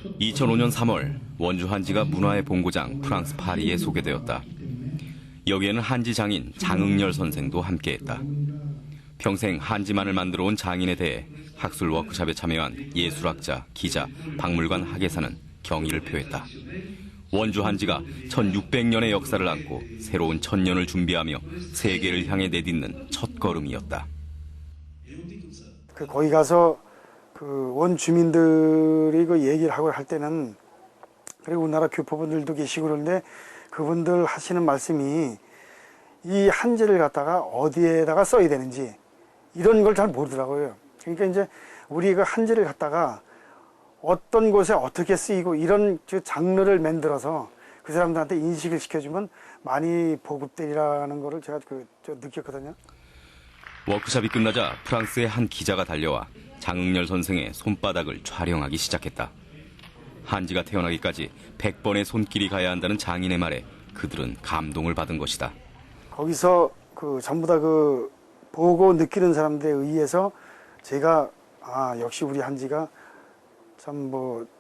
2005년 3월 원주 한지가 문화의 본고장 프랑스 파리에 소개되었다. 여기에는 한지 장인 장응열 선생도 함께했다. 평생 한지만을 만들어 온 장인에 대해 학술 워크숍에 참여한 예술학자, 기자, 박물관 학예사는 경의를 표했다. 원주 한지가 1600년의 역사를 안고 새로운 천년을 준비하며 세계를 향해 내딛는 첫걸음이었다. 거기 가서 원 주민들이 얘기를 하고 할 때는, 그리고 우리나라 교포분들도 계시고 그러는데 그분들 하시는 말씀이 이 한지를 갖다가 어디에다가 써야 되는지 이런 걸 잘 모르더라고요. 그러니까 이제 우리 그 한지를 갖다가 어떤 곳에 어떻게 쓰이고 이런 장르를 만들어서 그 사람들한테 인식을 시켜주면 많이 보급되리라는 거를 제가 느꼈거든요. 워크숍이 끝나자 프랑스의 한 기자가 달려와 장응열 선생의 손바닥을 촬영하기 시작했다. 한지가 태어나기까지 100번의 손길이 가야 한다는 장인의 말에 그들은 감동을 받은 것이다. 거기서 전부 다 보고 느끼는 사람들에 의해서 제가 역시 우리 한지가 참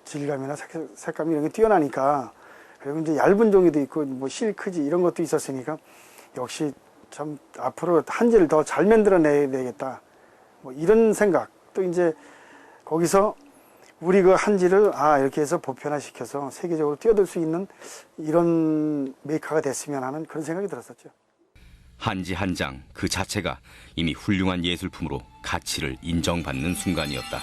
질감이나 색감이 이런 게 뛰어나니까, 그리고 이제 얇은 종이도 있고 실크지 이런 것도 있었으니까 역시 참 앞으로 한지를 더 잘 만들어내야 되겠다, 이런 생각. 또 이제 거기서 우리 한지를 이렇게 해서 보편화시켜서 세계적으로 뛰어들 수 있는 이런 메이커가 됐으면 하는 그런 생각이 들었었죠. 한지 한 장 그 자체가 이미 훌륭한 예술품으로 가치를 인정받는 순간이었다.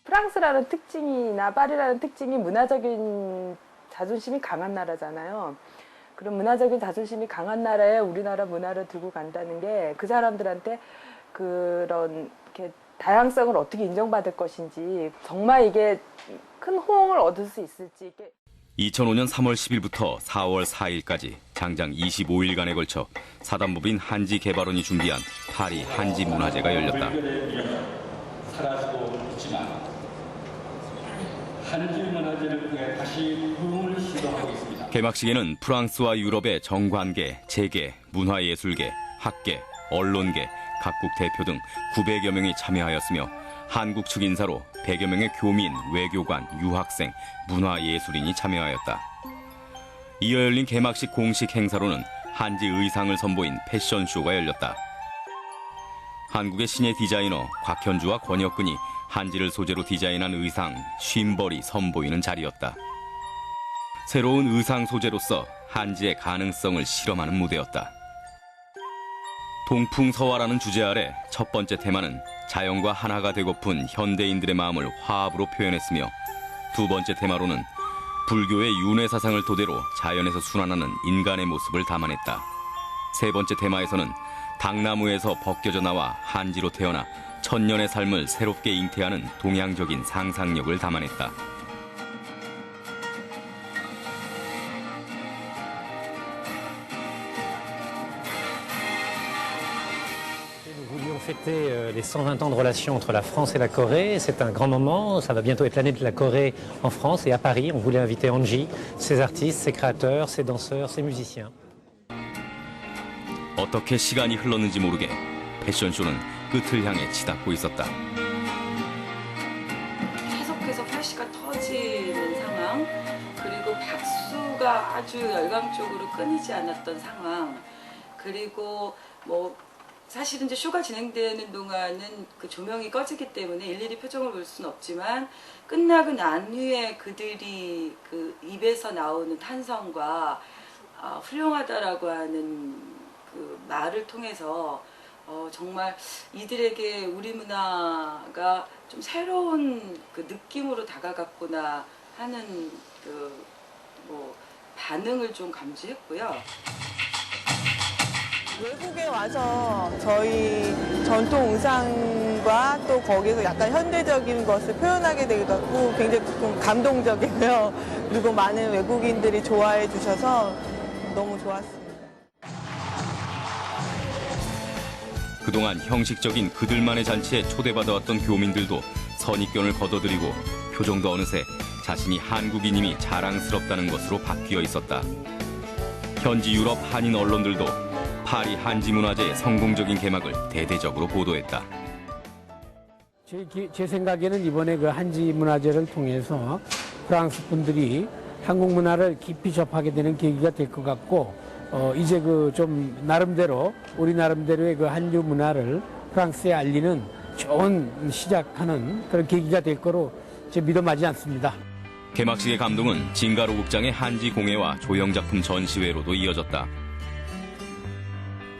프랑스라는 특징이나 파리라는 특징이 문화적인 자존심이 강한 나라잖아요. 그런 문화적인 자존심이 강한 나라에 우리나라 문화를 두고 간다는 게 그 사람들한테 그런 이렇게 다양성을 어떻게 인정받을 것인지, 정말 이게 큰 호응을 얻을 수 있을지. 2005년 3월 10일부터 4월 4일까지 장장 25일간에 걸쳐 사단법인 한지 개발원이 준비한 파리 한지 문화제가 열렸다. 사라지고 있지만 한지 문화제를 통해 다시 부흥을 시도하고 있습니다. 개막식에는 프랑스와 유럽의 정관계, 재계, 문화예술계, 학계, 언론계, 각국 대표 등 900여 명이 참여하였으며 한국 측 인사로 100여 명의 교민, 외교관, 유학생, 문화예술인이 참여하였다. 이어 열린 개막식 공식 행사로는 한지 의상을 선보인 패션쇼가 열렸다. 한국의 신예 디자이너 곽현주와 권혁근이 한지를 소재로 디자인한 의상 쉼벌이 선보이는 자리였다. 새로운 의상 소재로서 한지의 가능성을 실험하는 무대였다. 동풍서화라는 주제 아래 첫 번째 테마는 자연과 하나가 되고픈 현대인들의 마음을 화합으로 표현했으며, 두 번째 테마로는 불교의 윤회 사상을 토대로 자연에서 순환하는 인간의 모습을 담아냈다. 세 번째 테마에서는 당나무에서 벗겨져 나와 한지로 태어나 천년의 삶을 새롭게 잉태하는 동양적인 상상력을 담아냈다. Nous voulions fêter les 120 ans de relations entre la France et la Corée. C'est un grand moment. Ça va bientôt être l'année de la Corée en France et à Paris. On voulait inviter Anji, ses artistes, ses créateurs, ses danseurs, ses musiciens. 어떻게 시간이 흘렀는지 모르게 패션쇼는 끝을 향해 치닫고 있었다. 계속해서 플래시가 터지는 상황, 그리고 박수가 아주 열광적으로 끊이지 않았던 상황, 그리고 사실은 이제 쇼가 진행되는 동안은 그 조명이 꺼지기 때문에 일일이 표정을 볼 수는 없지만, 끝나고 난 후에 그들이 그 입에서 나오는 탄성과 훌륭하다라고 하는 그 말을 통해서 정말 이들에게 우리 문화가 좀 새로운 그 느낌으로 다가갔구나 하는 반응을 좀 감지했고요. 외국에 와서 저희 전통 의상과 또 거기서 약간 현대적인 것을 표현하게 돼갖고 굉장히 좀 감동적이고요. 그리고 많은 외국인들이 좋아해 주셔서 너무 좋았습니다. 그동안 형식적인 그들만의 잔치에 초대받아왔던 교민들도 선입견을 걷어들이고 표정도 어느새 자신이 한국인임이 자랑스럽다는 것으로 바뀌어 있었다. 현지 유럽 한인 언론들도 파리 한지문화제의 성공적인 개막을 대대적으로 보도했다. 제 생각에는 이번에 그 한지문화제를 통해서 프랑스 분들이 한국 문화를 깊이 접하게 되는 계기가 될 것 같고, 이제 그 좀 나름대로 우리 나름대로의 그 한류 문화를 프랑스에 알리는 좋은 시작하는 그런 계기가 될 거로 제 믿어 마지 않습니다. 개막식의 감동은 진가로 극장의 한지 공예와 조형작품 전시회로도 이어졌다.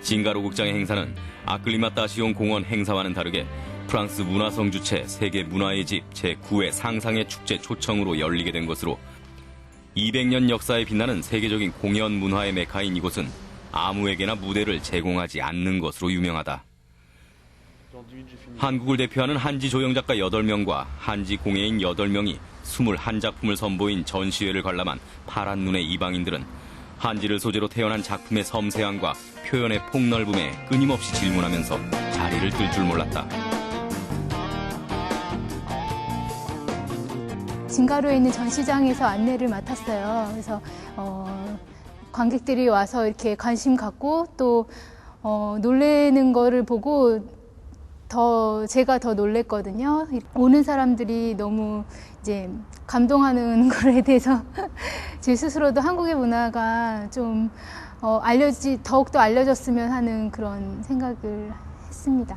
진가로 극장의 행사는 아클리마따시옹 공원 행사와는 다르게 프랑스 문화성 주체 세계 문화의 집 제9회 상상의 축제 초청으로 열리게 된 것으로 200년 역사에 빛나는 세계적인 공연 문화의 메카인 이곳은 아무에게나 무대를 제공하지 않는 것으로 유명하다. 한국을 대표하는 한지 조형작가 8명과 한지 공예인 8명이 21작품을 선보인 전시회를 관람한 파란 눈의 이방인들은 한지를 소재로 태어난 작품의 섬세함과 표현의 폭넓음에 끊임없이 질문하면서 자리를 뜰 줄 몰랐다. 진가로에 있는 전시장에서 안내를 맡았어요. 그래서 관객들이 와서 이렇게 관심 갖고 또 놀래는 거를 보고 제가 더 놀랬거든요. 오는 사람들이 너무 이제 감동하는 거에 대해서 제 스스로도 한국의 문화가 좀 더욱더 알려졌으면 하는 그런 생각을 했습니다.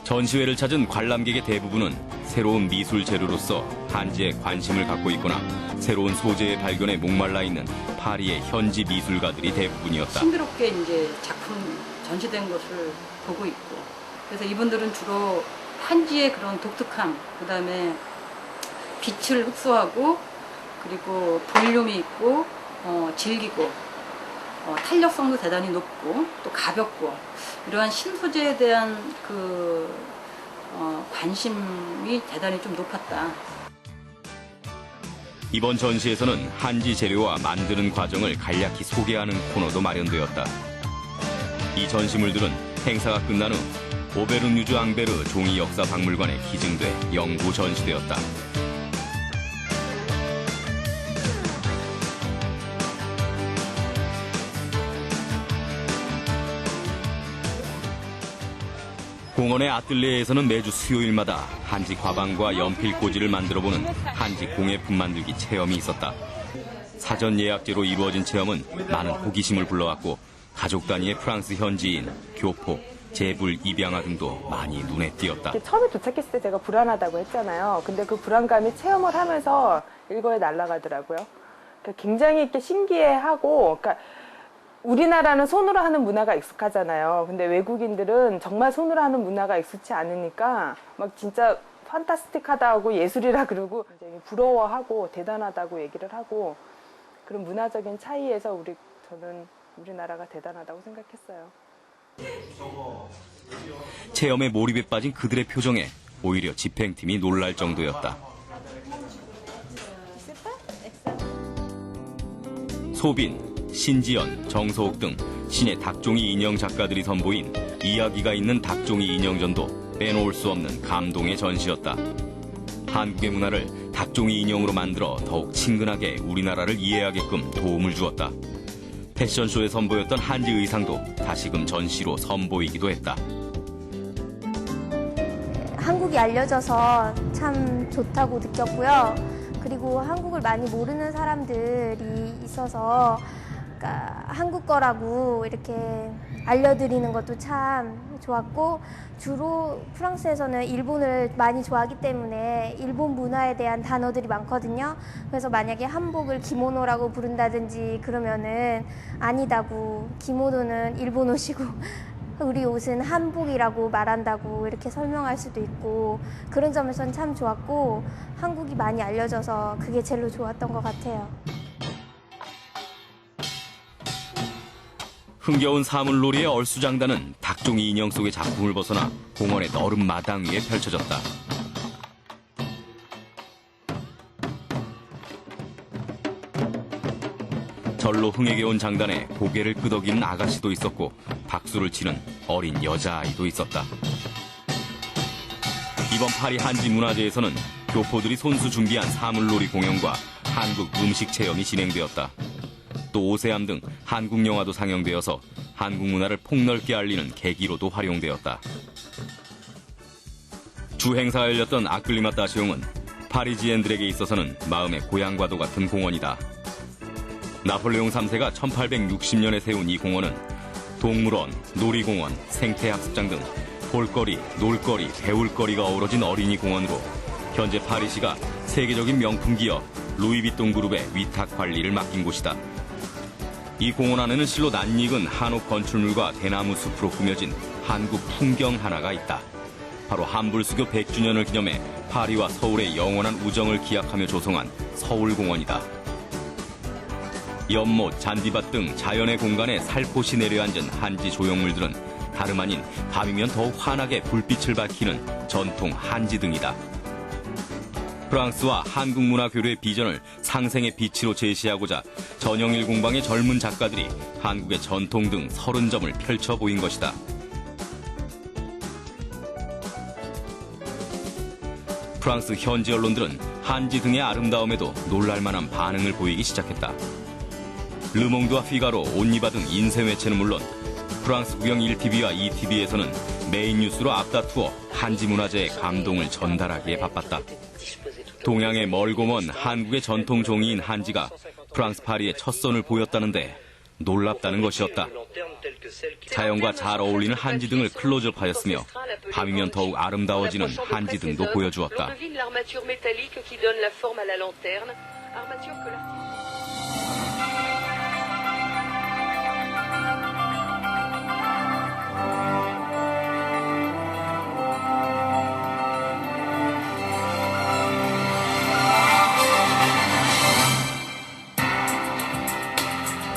전시회를 찾은 관람객의 대부분은 새로운 미술 재료로서 한지에 관심을 갖고 있거나 새로운 소재의 발견에 목말라 있는 파리의 현지 미술가들이 대부분이었다. 신비롭게 이제 작품 전시된 것을 보고 있고, 그래서 이분들은 주로 한지의 그런 독특함, 그다음에 빛을 흡수하고 그리고 볼륨이 있고 질기고 탄력성도 대단히 높고 또 가볍고 이러한 신소재에 대한 관심이 대단히 좀 높았다. 이번 전시에서는 한지 재료와 만드는 과정을 간략히 소개하는 코너도 마련되었다. 이 전시물들은 행사가 끝난 후 오베르뉴즈 앙베르 종이역사박물관에 기증돼 영구 전시되었다. 공원의 아뜰리에에서는 매주 수요일마다 한지 과방과 연필 꽂이를 만들어보는 한지 공예품 만들기 체험이 있었다. 사전 예약제로 이루어진 체험은 많은 호기심을 불러왔고 가족 단위의 프랑스 현지인, 교포, 재불, 입양아 등도 많이 눈에 띄었다. 처음에 도착했을 때 제가 불안하다고 했잖아요. 근데 그 불안감이 체험을 하면서 일거에 날아가더라고요. 그러니까 굉장히 이렇게 신기해하고, 그러니까 우리나라는 손으로 하는 문화가 익숙하잖아요. 근데 외국인들은 정말 손으로 하는 문화가 익숙치 않으니까 막 진짜 판타스틱하다고 예술이라 그러고 굉장히 부러워하고 대단하다고 얘기를 하고, 그런 문화적인 차이에서 저는 우리나라가 대단하다고 생각했어요. 체험에 몰입에 빠진 그들의 표정에 오히려 집행팀이 놀랄 정도였다. 소빈, 신지연, 정서옥 등 신의 닭종이 인형 작가들이 선보인 이야기가 있는 닭종이 인형전도 빼놓을 수 없는 감동의 전시였다. 한국의 문화를 닭종이 인형으로 만들어 더욱 친근하게 우리나라를 이해하게끔 도움을 주었다. 패션쇼에 선보였던 한지 의상도 다시금 전시로 선보이기도 했다. 한국이 알려져서 참 좋다고 느꼈고요. 그리고 한국을 많이 모르는 사람들이 있어서 그러니까 한국 거라고 이렇게 알려드리는 것도 참 좋았고, 주로 프랑스에서는 일본을 많이 좋아하기 때문에 일본 문화에 대한 단어들이 많거든요. 그래서 만약에 한복을 기모노라고 부른다든지 그러면은 아니다고, 기모노는 일본 옷이고 우리 옷은 한복이라고 말한다고 이렇게 설명할 수도 있고, 그런 점에서는 참 좋았고 한국이 많이 알려져서 그게 제일 좋았던 것 같아요. 흥겨운 사물놀이의 얼수장단은 닭종이 인형 속의 작품을 벗어나 공원의 너른 마당 위에 펼쳐졌다. 절로 흥에게 온 장단에 고개를 끄덕이는 아가씨도 있었고 박수를 치는 어린 여자아이도 있었다. 이번 파리 한지문화제에서는 교포들이 손수 준비한 사물놀이 공연과 한국 음식 체험이 진행되었다. 또 오세암 등 한국 영화도 상영되어서 한국 문화를 폭넓게 알리는 계기로도 활용되었다. 주 행사가 열렸던 아클리마타시옹은 파리지엔들에게 있어서는 마음의 고향과도 같은 공원이다. 나폴레옹 3세가 1860년에 세운 이 공원은 동물원, 놀이공원, 생태학습장 등 볼거리, 놀거리, 배울거리가 어우러진 어린이 공원으로 현재 파리시가 세계적인 명품 기업 루이비통 그룹의 위탁 관리를 맡긴 곳이다. 이 공원 안에는 실로 낯익은 한옥 건축물과 대나무 숲으로 꾸며진 한국 풍경 하나가 있다. 바로 한불수교 100주년을 기념해 파리와 서울의 영원한 우정을 기약하며 조성한 서울공원이다. 연못, 잔디밭 등 자연의 공간에 살포시 내려앉은 한지 조형물들은 다름 아닌 밤이면 더욱 환하게 불빛을 밝히는 전통 한지등이다. 프랑스와 한국 문화 교류의 비전을 상생의 빛으로 제시하고자 전영일 공방의 젊은 작가들이 한국의 전통등 30점을 펼쳐 보인 것이다. 프랑스 현지 언론들은 한지 등의 아름다움에도 놀랄만한 반응을 보이기 시작했다. 르몽드와 피가로, 온리바 등 인쇄 매체는 물론 프랑스 국영 1TV와 2TV에서는 메인 뉴스로 앞다투어 한지 문화재의 감동을 전달하기에 바빴다. 동양의 멀고 먼 한국의 전통 종이인 한지가 프랑스 파리의 첫 선을 보였다는데 놀랍다는 것이었다. 자연과 잘 어울리는 한지 등을 클로즈업하였으며 밤이면 더욱 아름다워지는 한지 등도 보여주었다.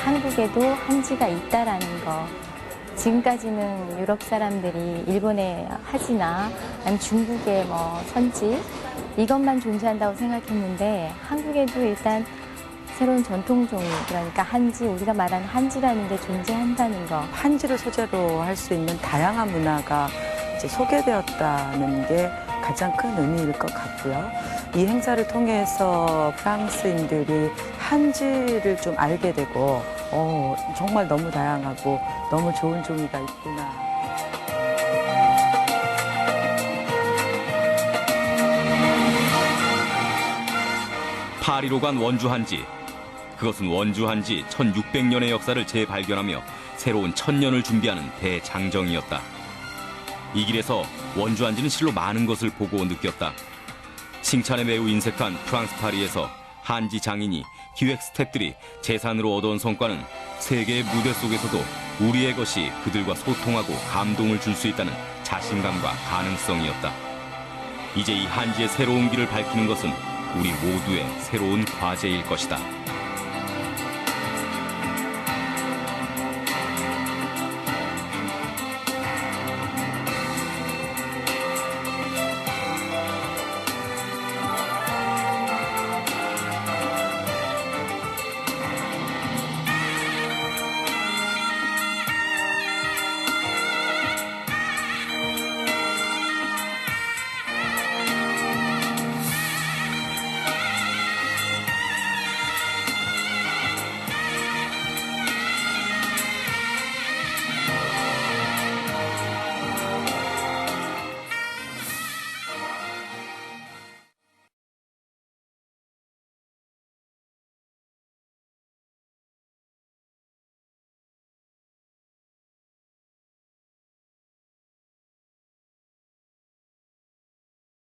한국에도 한지가 있다라는 거. 지금까지는 유럽 사람들이 일본의 하지나 아니면 중국의 선지 이것만 존재한다고 생각했는데 한국에도 일단 새로운 전통종이 그러니까 한지 우리가 말하는 한지라는 게 존재한다는 거. 한지를 소재로 할 수 있는 다양한 문화가 이제 소개되었다는 게 가장 큰 의미일 것 같고요. 이 행사를 통해서 프랑스인들이 한지를 좀 알게 되고 정말 너무 다양하고 너무 좋은 종이가 있구나. 파리로 간 원주 한지. 그것은 원주 한지 1600년의 역사를 재발견하며 새로운 천년을 준비하는 대장정이었다. 이 길에서 원주 한지는 실로 많은 것을 보고 느꼈다. 칭찬에 매우 인색한 프랑스 파리에서 한지 장인이 기획 스태프들이 재산으로 얻어온 성과는 세계의 무대 속에서도 우리의 것이 그들과 소통하고 감동을 줄 수 있다는 자신감과 가능성이었다. 이제 이 한지의 새로운 길을 밝히는 것은 우리 모두의 새로운 과제일 것이다.